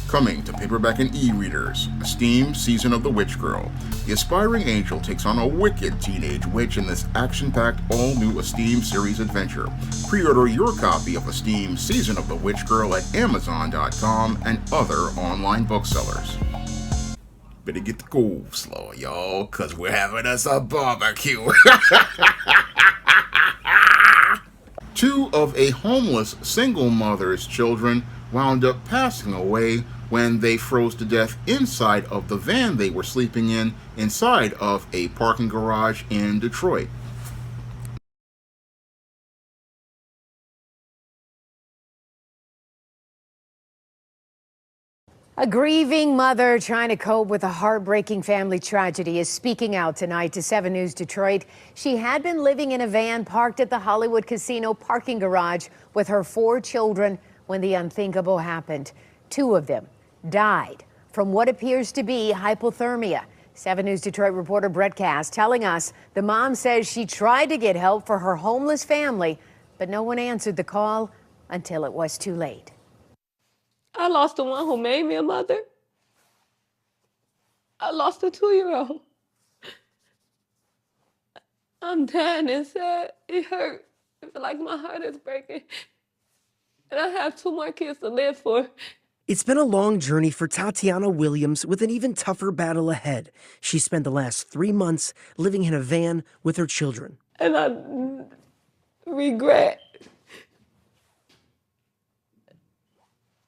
Coming to paperback and e-readers, Esteem Season of the Witch Girl. The aspiring angel takes on a wicked teenage witch in this action-packed all-new Esteem series adventure. Pre-order your copy of Esteem Season of the Witch Girl at Amazon.com and other online booksellers. Better get the cool slow, y'all, cause we're having us a barbecue. Two of a homeless single mother's children wound up passing away when they froze to death inside of the van they were sleeping in inside of a parking garage in Detroit. A grieving mother trying to cope with a heartbreaking family tragedy is speaking out tonight to 7 News Detroit. She had been living in a van parked at the Hollywood Casino parking garage with her 4 children when the unthinkable happened. 2 of them died from what appears to be hypothermia. 7 News Detroit reporter Brett Cass telling us the mom says she tried to get help for her homeless family, but no one answered the call until it was too late. I lost the one who made me a mother. I lost a 2-year-old. I'm dying inside. It hurt. I feel like my heart is breaking. And I have 2 more kids to live for. It's been a long journey for Tatiana Williams with an even tougher battle ahead. She spent the last 3 months living in a van with her children. And I regret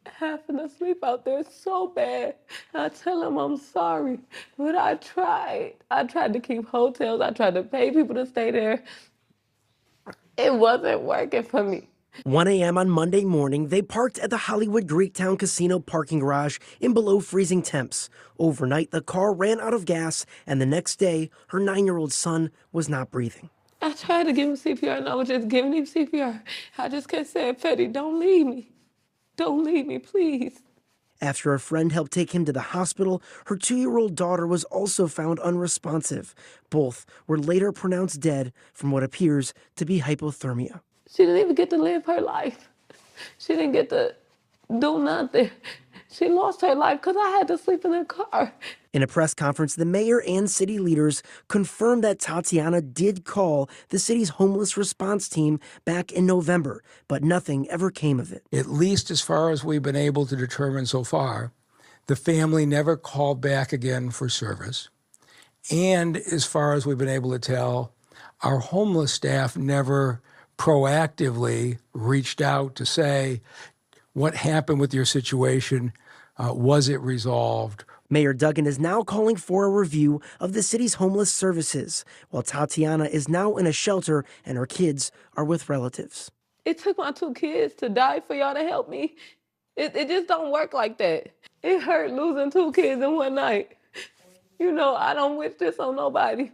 having to sleep out there so bad. I tell them I'm sorry, but I tried. I tried to keep hotels. I tried to pay people to stay there. It wasn't working for me. 1 a.m. on Monday morning, they parked at the Hollywood Greektown Casino parking garage in below freezing temps. Overnight, the car ran out of gas, and the next day, her 9-year-old son was not breathing. I tried to give him CPR, and I was just giving him CPR. I just kept saying, Fetty, don't leave me. Don't leave me, please. After a friend helped take him to the hospital, her 2-year-old daughter was also found unresponsive. Both were later pronounced dead from what appears to be hypothermia. She didn't even get to live her life. She didn't get to do nothing. She lost her life because I had to sleep in the car. In a press conference, the mayor and city leaders confirmed that Tatiana did call the city's homeless response team back in November, but nothing ever came of it. At least as far as we've been able to determine so far, the family never called back again for service. And as far as we've been able to tell, our homeless staff never proactively reached out to say, what happened with your situation? Was it resolved? Mayor Duggan is now calling for a review of the city's homeless services, while Tatiana is now in a shelter and her kids are with relatives. It took my 2 kids to die for y'all to help me. It just don't work like that. It hurt losing 2 kids in one night. You know, I don't wish this on nobody.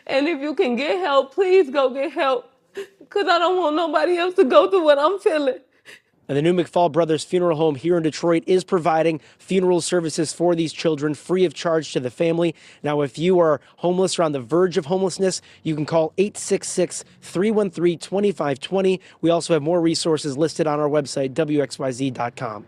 And if you can get help, please go get help. Because I don't want nobody else to go through what I'm feeling. And the new McFall Brothers Funeral Home here in Detroit is providing funeral services for these children free of charge to the family. Now, if you are homeless or on the verge of homelessness, you can call 866-313-2520. We also have more resources listed on our website, WXYZ.com.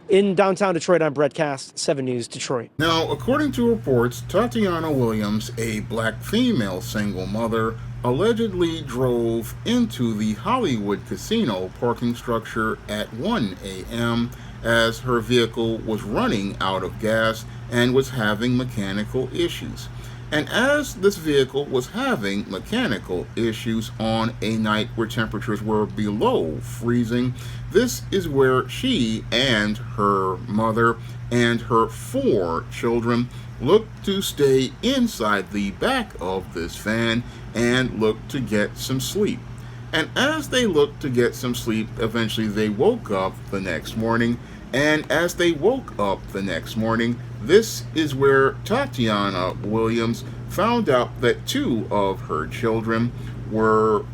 In downtown Detroit, I'm Brett Cass, 7 News Detroit. Now, according to reports, Tatiana Williams, a black female single mother, allegedly drove into the Hollywood Casino parking structure at 1 a.m. as her vehicle was running out of gas and was having mechanical issues. And as this vehicle was having mechanical issues on a night where temperatures were below freezing, this is where she and her mother and her 4 children looked to stay inside the back of this van and looked to get some sleep. And as they looked to get some sleep, eventually they woke up the next morning. And as they woke up the next morning, this is where Tatiana Williams found out that 2 of her children were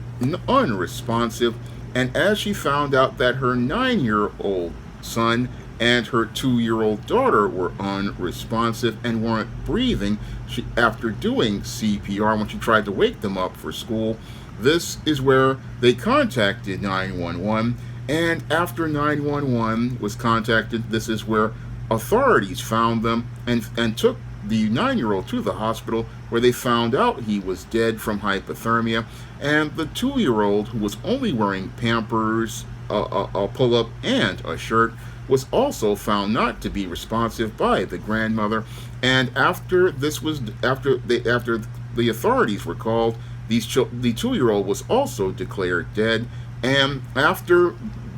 unresponsive. And as she found out that her 9-year-old son and her 2-year-old daughter were unresponsive and weren't breathing, after doing CPR when she tried to wake them up for school, this is where they contacted 911. And after 911 was contacted, this is where authorities found them and took the 9-year-old to the hospital, where they found out he was dead from hypothermia, and the 2-year-old, who was only wearing Pampers, a pull-up, and a shirt, was also found not to be responsive by the grandmother. And after the authorities were called, the 2-year-old was also declared dead. And after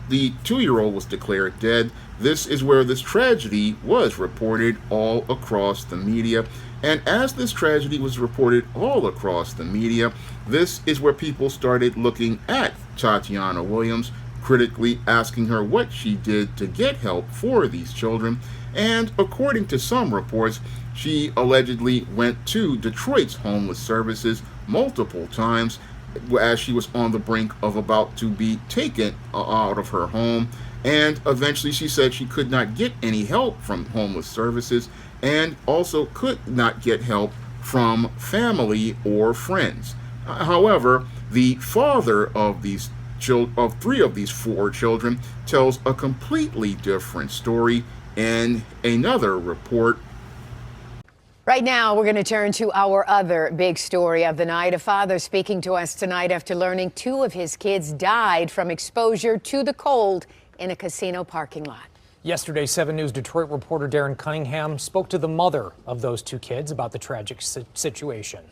the 2-year-old was declared dead, this is where this tragedy was reported all across the media. And as this tragedy was reported all across the media, this is where people started looking at Tatiana Williams, critically asking her what she did to get help for these children. And according to some reports, she allegedly went to Detroit's homeless services multiple times as she was on the brink of about to be taken out of her home. And eventually she said she could not get any help from homeless services, and also could not get help from family or friends. However, the father of these of 3 of these 4 children tells a completely different story in another report. Right now, we're going to turn to our other big story of the night. A father speaking to us tonight after learning 2 of his kids died from exposure to the cold in a casino parking lot. Yesterday, 7 News Detroit reporter Darren Cunningham spoke to the mother of those 2 kids about the tragic situation.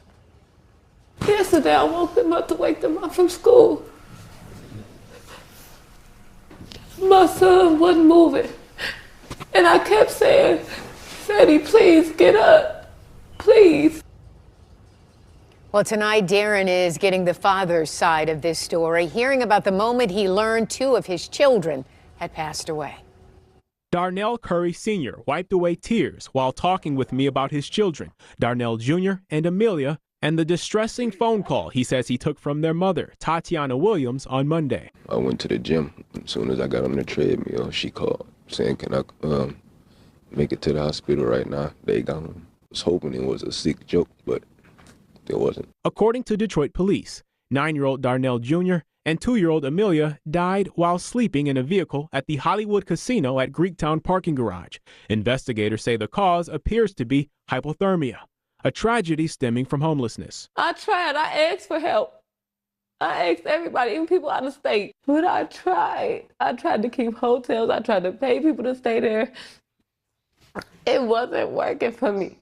Yesterday, I woke them up to wake them up from school. My son wasn't moving. And I kept saying, Freddie, please get up. Please. Well, tonight, Darren is getting the father's side of this story, hearing about the moment he learned 2 of his children had passed away. Darnell Curry Sr. wiped away tears while talking with me about his children, Darnell Jr. and Amelia, and the distressing phone call he says he took from their mother, Tatiana Williams, on Monday. I went to the gym. As soon as I got on the treadmill, she called saying, can I make it to the hospital right now? They gone. I was hoping it was a sick joke, but it wasn't. According to Detroit police, 9-year-old Darnell Jr. and 2-year-old Amelia died while sleeping in a vehicle at the Hollywood Casino at Greektown parking garage. Investigators say the cause appears to be hypothermia, a tragedy stemming from homelessness. I tried. I asked for help. I asked everybody, even people out of state. But I tried. I tried to keep hotels. I tried to pay people to stay there. It wasn't working for me.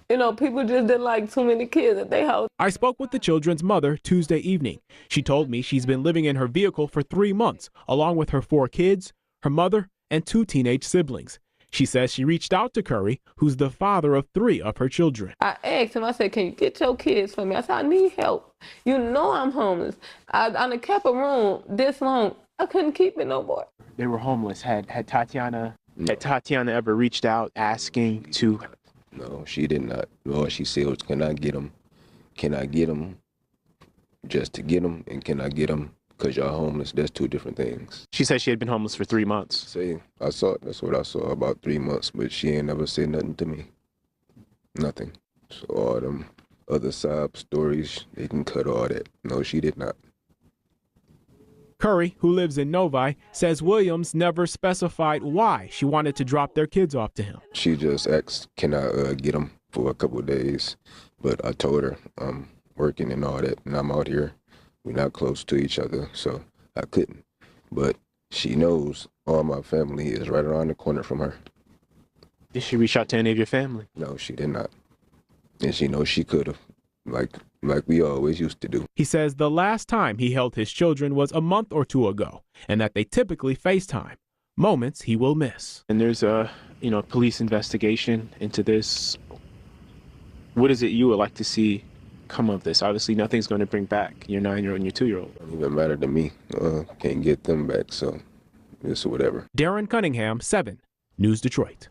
You know, people just didn't like too many kids at their house. I spoke with the children's mother Tuesday evening. She told me she's been living in her vehicle for 3 months, along with her 4 kids, her mother, and 2 teenage siblings. She says she reached out to Curry, who's the father of 3 of her children. I asked him, I said, can you get your kids for me? I said, I need help. You know I'm homeless. I done kept a room this long. I couldn't keep it no more. They were homeless. Had Tatiana ever reached out asking to? No, she did not. All she said was, can I get them? Can I get them just to get them? And can I get them because y'all homeless? That's 2 different things. She said she had been homeless for 3 months. Say, I saw it. That's what I saw, about 3 months. But she ain't never said nothing to me. Nothing. So all them other sob stories, they can cut all that. No, she did not. Curry, who lives in Novi, says Williams never specified why she wanted to drop their kids off to him. She just asked, can I get them for a couple of days? But I told her I'm working and all that, and I'm out here. We're not close to each other, so I couldn't. But she knows all my family is right around the corner from her. Did she reach out to any of your family? No, she did not. And she knows she could have, like we always used to do. He says the last time he held his children was a month or 2 ago, and that they typically FaceTime, moments he will miss. And there's a, police investigation into this. What is it you would like to see come of this? Obviously, nothing's going to bring back your 9-year-old and your 2-year-old. It doesn't even matter to me. Can't get them back, so it's whatever. Darren Cunningham, 7 News Detroit.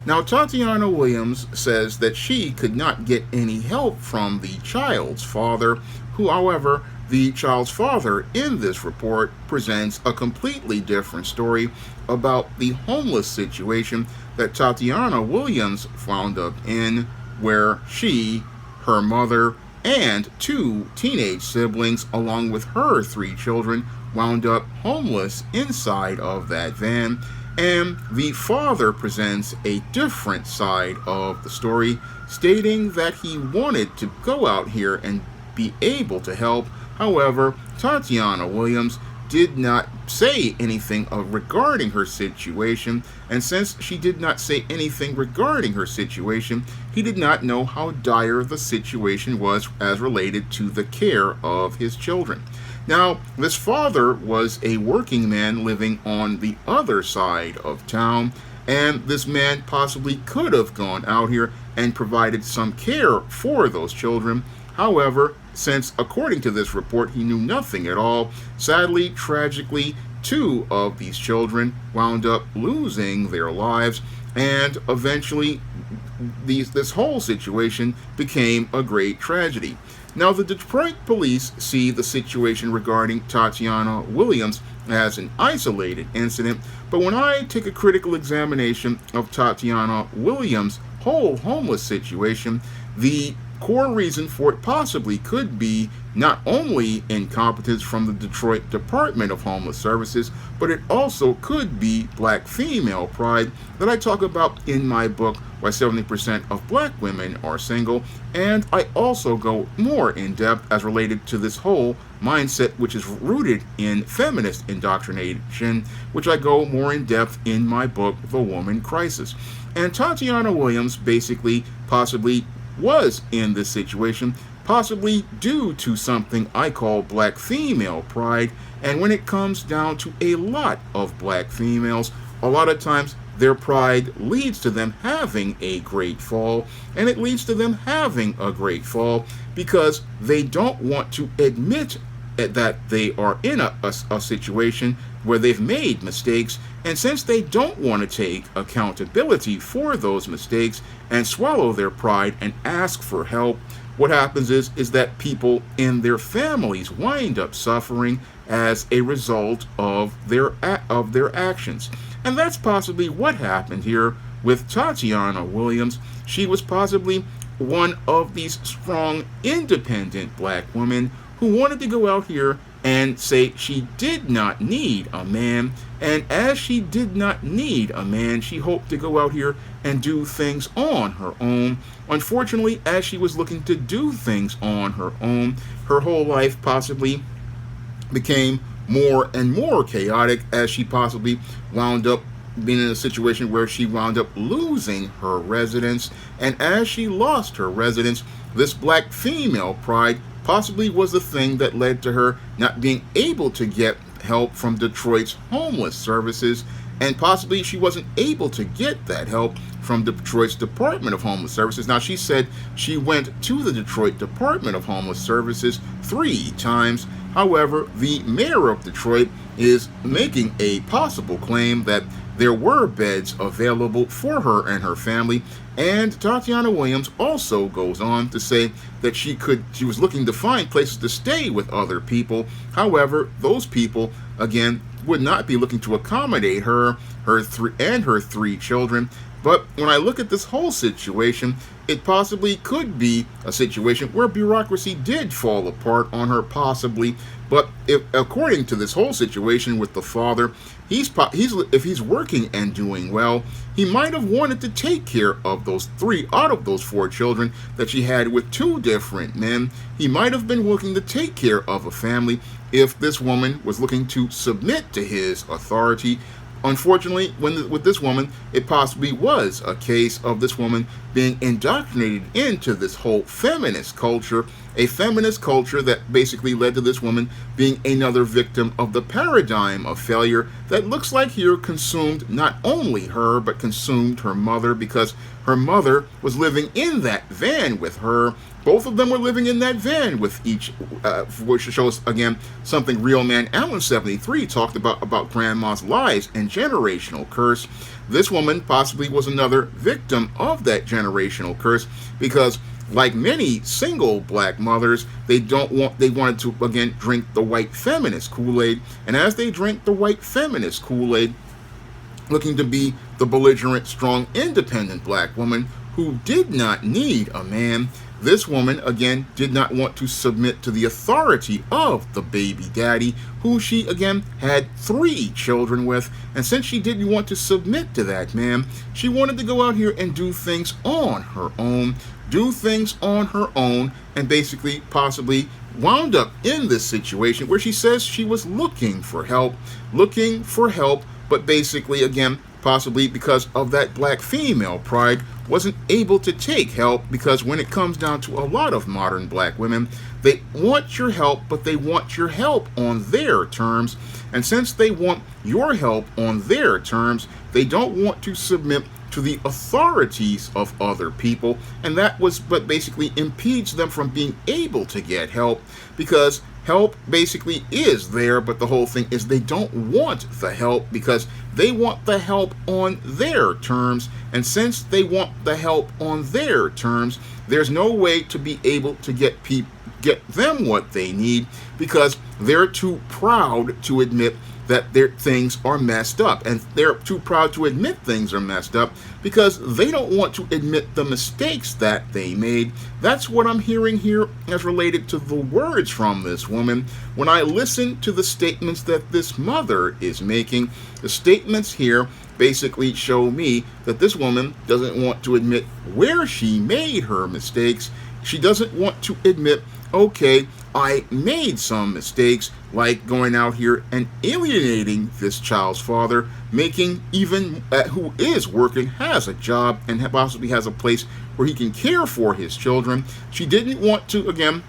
Now, Tatiana Williams says that she could not get any help from the child's father, who, however, the child's father in this report presents a completely different story about the homeless situation that Tatiana Williams wound up in, where she, her mother, and 2 teenage siblings, along with her 3 children, wound up homeless inside of that van. And the father presents a different side of the story, stating that he wanted to go out here and be able to help. However, Tatiana Williams did not say anything regarding her situation, and since she did not say anything regarding her situation, he did not know how dire the situation was as related to the care of his children. Now, this father was a working man living on the other side of town, and this man possibly could have gone out here and provided some care for those children. However, since according to this report he knew nothing at all, sadly, tragically, 2 of these children wound up losing their lives, and eventually this whole situation became a great tragedy. Now, the Detroit police see the situation regarding Tatiana Williams as an isolated incident, but when I take a critical examination of Tatiana Williams' whole homeless situation, the core reason for it possibly could be not only incompetence from the Detroit Department of Homeless Services, but it also could be black female pride that I talk about in my book, Why 70% of Black Women Are Single, and I also go more in depth as related to this whole mindset, which is rooted in feminist indoctrination, which I go more in depth in my book, The Woman Crisis. And Tatiana Williams basically possibly was in this situation, possibly due to something I call black female pride. And when it comes down to a lot of black females, a lot of times their pride leads to them having a great fall, and it leads to them having a great fall because they don't want to admit that they are in a situation where they've made mistakes, and since they don't want to take accountability for those mistakes and swallow their pride and ask for help, what happens is that people in their families wind up suffering as a result of their actions. And that's possibly what happened here with Tatiana Williams. She was possibly one of these strong, independent black women who wanted to go out here and say she did not need a man, and as she did not need a man, she hoped to go out here and do things on her own. Unfortunately, as she was looking to do things on her own, her whole life possibly became more and more chaotic as she possibly wound up being in a situation where she wound up losing her residence, and as she lost her residence, this black female pride possibly was the thing that led to her not being able to get help from Detroit's homeless services, and possibly she wasn't able to get that help from Detroit's Department of Homeless Services. Now, she said she went to the Detroit Department of Homeless Services 3 times. However, the mayor of Detroit is making a possible claim that there were beds available for her and her family, and Tatiana Williams also goes on to say that she was looking to find places to stay with other people. However, those people, again, would not be looking to accommodate her three children. But when I look at this whole situation, it possibly could be a situation where bureaucracy did fall apart on her, possibly. But according to this whole situation with the father, if he's working and doing well, he might have wanted to take care of those 3 out of those 4 children that she had with 2 different men. He might have been looking to take care of a family if this woman was looking to submit to his authority. Unfortunately, with this woman, it possibly was a case of this woman being indoctrinated into this whole feminist culture, a feminist culture that basically led to this woman being another victim of the paradigm of failure that looks like here consumed not only her, but consumed her mother, because her mother was living in that van with her. Both of them were living in that van with each, which shows, again, something Real Man Allen 73 talked about grandma's lies and generational curse. This woman possibly was another victim of that generational curse because, like many single black mothers, they wanted to, again, drink the white feminist Kool-Aid. And as they drank the white feminist Kool-Aid, looking to be the belligerent, strong, independent black woman, who did not need a man. This woman, again, did not want to submit to the authority of the baby daddy, who she, again, had 3 children with. And since she didn't want to submit to that man, she wanted to go out here and do things on her own, and basically possibly wound up in this situation where she says she was looking for help, but basically, again, possibly because of that black female pride, wasn't able to take help, because when it comes down to a lot of modern black women, they want your help, but they want your help on their terms. And since they want your help on their terms, they don't want to submit to the authorities of other people, and that was what basically impedes them from being able to get help, because help basically is there, but the whole thing is they don't want the help because they want the help on their terms. And since they want the help on their terms, there's no way to be able to get them what they need, because they're too proud to admit that their things are messed up, and they're too proud to admit things are messed up because they don't want to admit the mistakes that they made. That's what I'm hearing here as related to the words from this woman. When I listen to the statements that this mother is making, the statements here basically show me that this woman doesn't want to admit where she made her mistakes. She doesn't want to admit, okay, I made some mistakes, like going out here and alienating this child's father, making even who is working, has a job, and possibly has a place where he can care for his children. She didn't want to, again,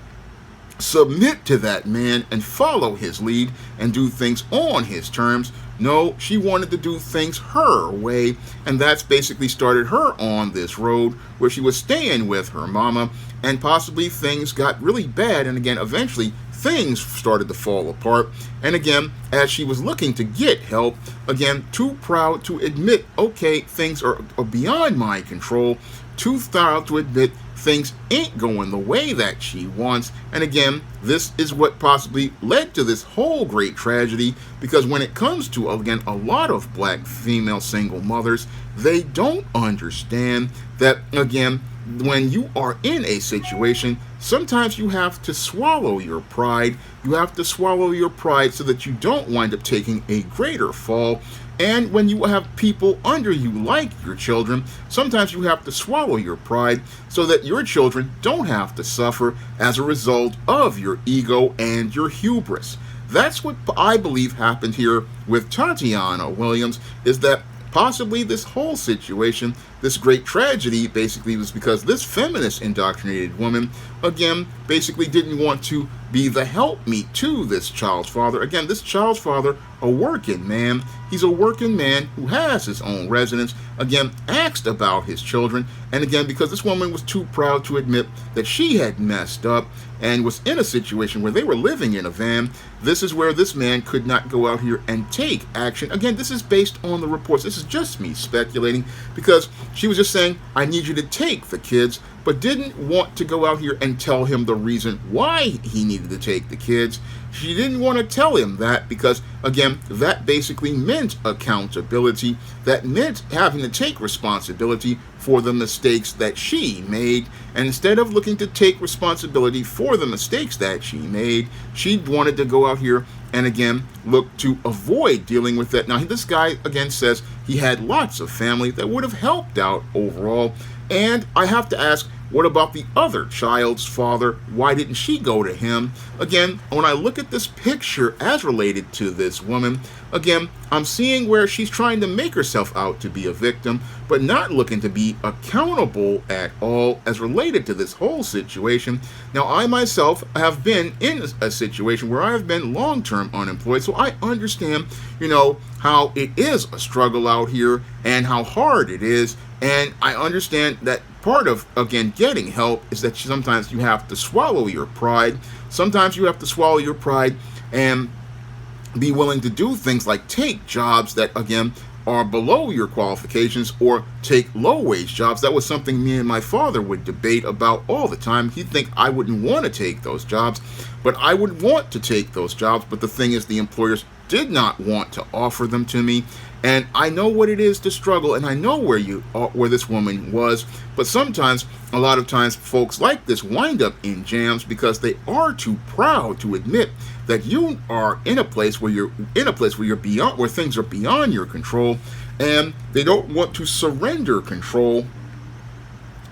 submit to that man and follow his lead and do things on his terms. No, she wanted to do things her way, and that's basically started her on this road where she was staying with her mama, and possibly things got really bad, and again, eventually things started to fall apart. And again, as she was looking to get help, again, too proud to admit, okay, things are beyond my control, too proud to admit things ain't going the way that she wants. And again, this is what possibly led to this whole great tragedy, because when it comes to, again, a lot of black female single mothers, they don't understand that, again, when you are in a situation, sometimes you have to swallow your pride. You have to swallow your pride so that you don't wind up taking a greater fall. And when you have people under you like your children, sometimes you have to swallow your pride so that your children don't have to suffer as a result of your ego and your hubris. That's what I believe happened here with Tatiana Williams, is that possibly this whole situation, this great tragedy, basically was because this feminist indoctrinated woman, again, basically didn't want to be the helpmeet to this child's father. Again, this child's father, a working man. He's a working man who has his own residence. Again, asked about his children. And again, because this woman was too proud to admit that she had messed up and was in a situation where they were living in a van, this is where this man could not go out here and take action. Again, this is based on the reports. This is just me speculating, because she was just saying, I need you to take the kids, but didn't want to go out here and tell him the reason why he needed to take the kids. She didn't want to tell him that because, again, that basically meant accountability. That meant having to take responsibility for the mistakes that she made. And instead of looking to take responsibility for the mistakes that she made, she wanted to go out here and, again, look to avoid dealing with that. Now, this guy, again, says he had lots of family that would have helped out overall. And I have to ask, what about the other child's father? Why didn't she go to him? Again, when I look at this picture as related to this woman, again, I'm seeing where she's trying to make herself out to be a victim, but not looking to be accountable at all as related to this whole situation. Now, I myself have been in a situation where I have been long-term unemployed, so I understand, how it is a struggle out here and how hard it is. And I understand that part of, again, getting help is that sometimes you have to swallow your pride. Sometimes you have to swallow your pride and be willing to do things like take jobs that, again, are below your qualifications, or take low-wage jobs. That was something me and my father would debate about all the time. He'd think I wouldn't want to take those jobs, but I would want to take those jobs. But the thing is, the employers did not want to offer them to me. And I know what it is to struggle, and I know where this woman was. But sometimes, a lot of times, folks like this wind up in jams because they are too proud to admit that you are in a place where you're beyond, where things are beyond your control, and they don't want to surrender control.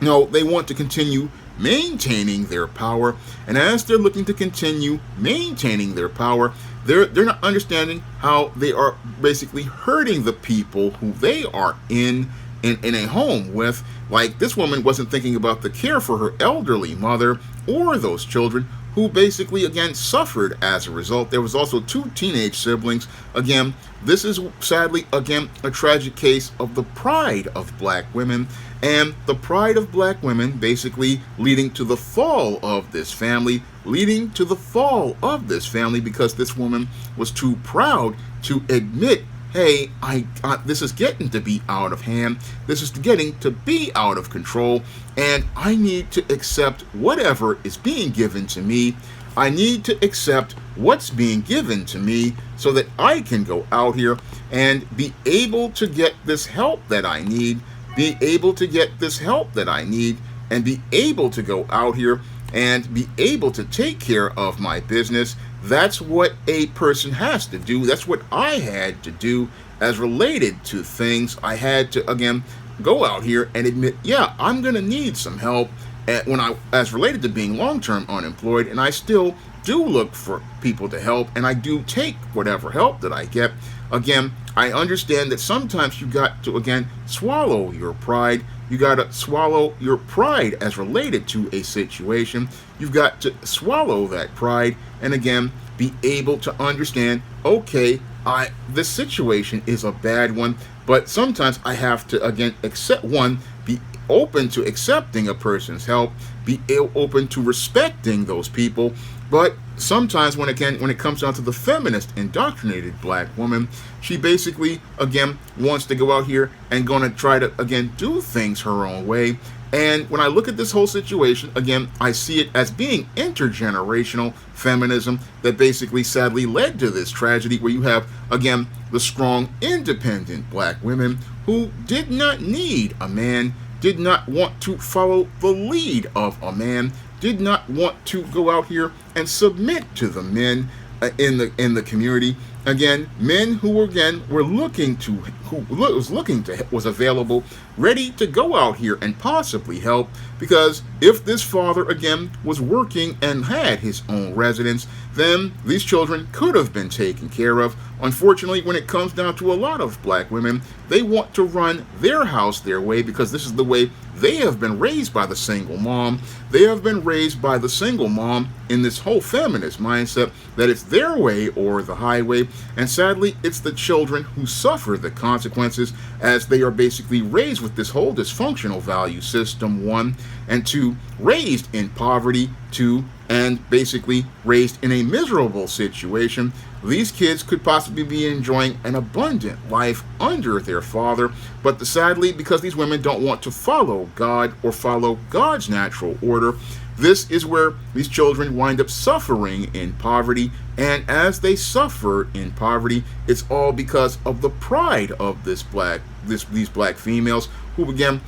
No, they want to continue maintaining their power, and as they're looking to continue maintaining their power, they're not understanding how they are basically hurting the people who they are in a home with. Like, this woman wasn't thinking about the care for her elderly mother or those children who basically, again, suffered as a result. There was also 2 teenage siblings. Again, this is sadly, again, a tragic case of the pride of black women, and the pride of black women basically leading to the fall of this family, because this woman was too proud to admit, hey, this is getting to be out of hand. This is getting to be out of control, and I need to accept whatever is being given to me. I need to accept what's being given to me so that I can go out here and be able to get this help that I need, and be able to go out here and be able to take care of my business. That's what a person has to do. That's what I had to do as related to things. I had to, again, go out here and admit, yeah, I'm going to need some help as related to being long-term unemployed, and I still do look for people to help, and I do take whatever help that I get. Again, I understand that sometimes you got to, again, swallow your pride. You got to swallow your pride as related to a situation. You've got to swallow that pride and, again, be able to understand, okay, this situation is a bad one, but sometimes I have to, again, be open to accepting a person's help, be open to respecting those people. But sometimes when it comes down to the feminist indoctrinated black woman, she basically, again, wants to go out here and going to try to, again, do things her own way. And when I look at this whole situation, again, I see it as being intergenerational feminism that basically sadly led to this tragedy where you have, again, the strong, independent black women who did not need a man, did not want to follow the lead of a man, did not want to go out here and submit to the men in the community. Again, men who was available, ready to go out here and possibly help, because if this father, again, was working and had his own residence, then these children could have been taken care of. Unfortunately, when it comes down to a lot of black women, they want to run their house their way because this is the way they have been raised by the single mom. They have been raised by the single mom in this whole feminist mindset that it's their way or the highway. And sadly, it's the children who suffer the consequences as they are basically raised with this whole dysfunctional value system, 1, and 2, raised in poverty, 2, and basically raised in a miserable situation. These kids could possibly be enjoying an abundant life under their father, but sadly, because these women don't want to follow God or follow God's natural order, this is where these children wind up suffering in poverty. And as they suffer in poverty, it's all because of the pride of these black females who, again,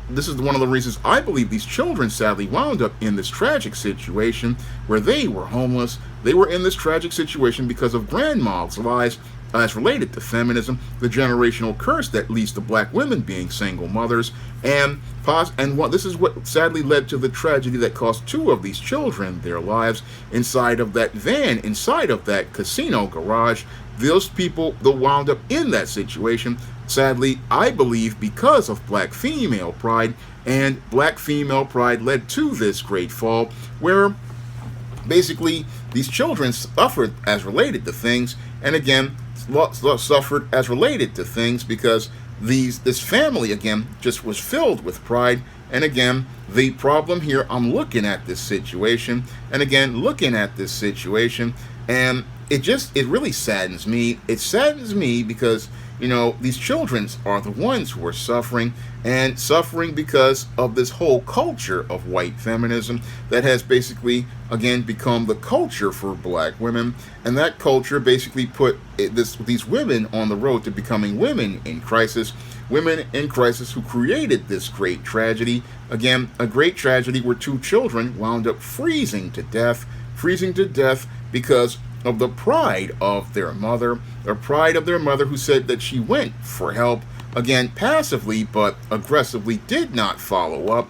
this is one of the reasons I believe these children sadly wound up in this tragic situation where they were homeless. They were in this tragic situation because of grandma's lies as related to feminism, the generational curse that leads to black women being single mothers, and this is what sadly led to the tragedy that cost 2 of these children their lives inside of that van, inside of that casino garage. Those people that wound up in that situation, sadly, I believe because of black female pride, and black female pride led to this great fall where basically these children suffered as related to things, and again, suffered as related to things because this family, again, just was filled with pride. And again, the problem here, I'm looking at this situation, and again, and it really saddens me. It saddens me because these children are the ones who are suffering, and suffering because of this whole culture of white feminism that has basically, again, become the culture for black women. And that culture basically put these women on the road to becoming women in crisis. Women in crisis who created this great tragedy. Again, a great tragedy where 2 children wound up freezing to death because of the pride of their mother, who said that she went for help, again, passively but aggressively did not follow up,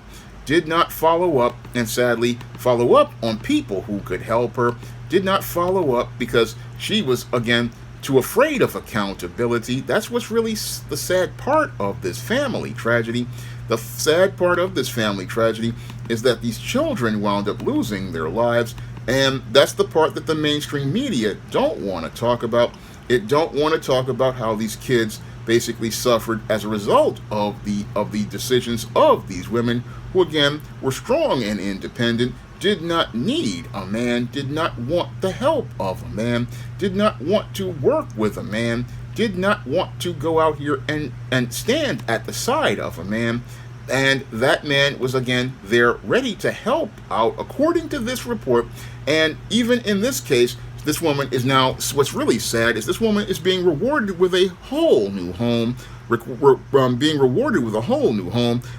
and sadly follow up on people who could help her, did not follow up because she was, again, too afraid of accountability. That's what's really the sad part of this family tragedy. The sad part of this family tragedy is that these children wound up losing their lives, and that's the part that the mainstream media don't want to talk about. It don't want to talk about how these kids basically suffered as a result of the decisions of these women who, again, were strong and independent, did not need a man, did not want the help of a man, did not want to work with a man, did not want to go out here and stand at the side of a man. And that man was, again, there ready to help out, according to this report. And even in this case, this woman is now, what's really sad is this woman is being rewarded with a whole new home,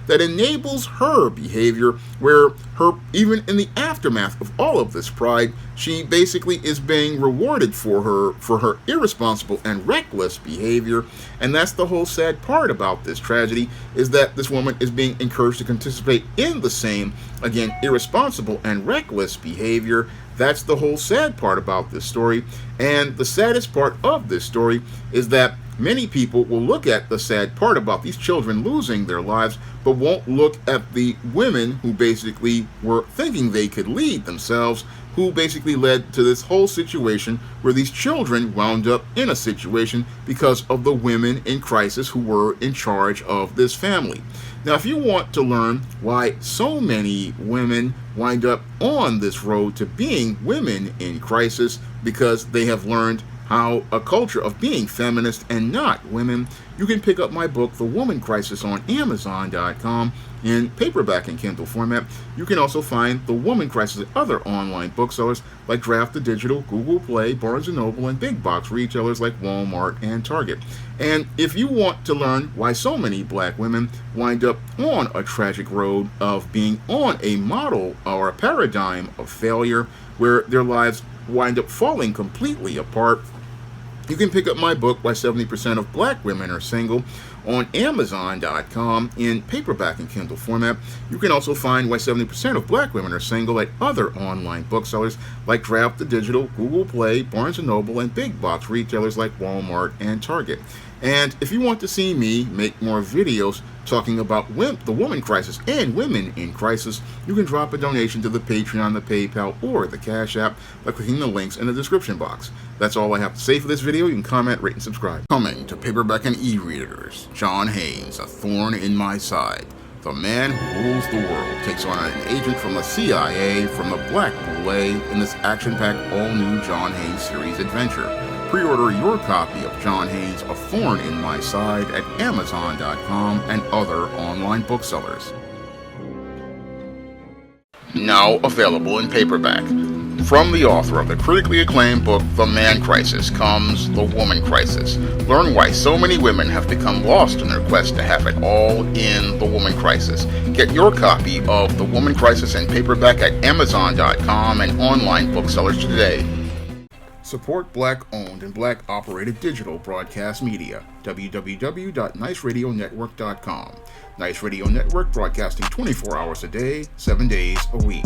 that enables her behavior, where even in the aftermath of all of this pride, she basically is being rewarded for her irresponsible and reckless behavior. And that's the whole sad part about this tragedy, is that this woman is being encouraged to participate in the same, again, irresponsible and reckless behavior. That's the whole sad part about this story. And the saddest part of this story is that many people will look at the sad part about these children losing their lives, but won't look at the women who basically were thinking they could lead themselves, who basically led to this whole situation where these children wound up in a situation because of the women in crisis who were in charge of this family. Now, if you want to learn why so many women wind up on this road to being women in crisis because they have learned how a culture of being feminist and not women, you can pick up my book, The Woman Crisis, on Amazon.com in paperback and Kindle format. You can also find The Woman Crisis at other online booksellers like Draft the Digital, Google Play, Barnes & Noble, and big box retailers like Walmart and Target. And if you want to learn why so many black women wind up on a tragic road of being on a model or a paradigm of failure where their lives wind up falling completely apart, you can pick up my book, Why 70% of Black Women Are Single, on Amazon.com in paperback and Kindle format. You can also find Why 70% of Black Women Are Single at other online booksellers like Draft the Digital, Google Play, Barnes & Noble, and big box retailers like Walmart and Target. And if you want to see me make more videos talking about the woman crisis and women in crisis, you can drop a donation to the Patreon, the PayPal, or the Cash App by clicking the links in the description box. That's all I have to say for this video. You can comment, rate, and subscribe. Coming to paperback and e-readers, John Haynes, A Thorn in My Side. The man who rules the world takes on an agent from the CIA from the Black Boule in this action-packed all-new John Haynes series adventure. Pre-order your copy of John Haynes' A Thorn in My Side at Amazon.com and other online booksellers. Now available in paperback. From the author of the critically acclaimed book, The Man Crisis, comes The Woman Crisis. Learn why so many women have become lost in their quest to have it all in The Woman Crisis. Get your copy of The Woman Crisis in paperback at Amazon.com and online booksellers today. Support Black-owned and Black-operated digital broadcast media. www.niceradionetwork.com. Nice Radio Network, broadcasting 24 hours a day, 7 days a week.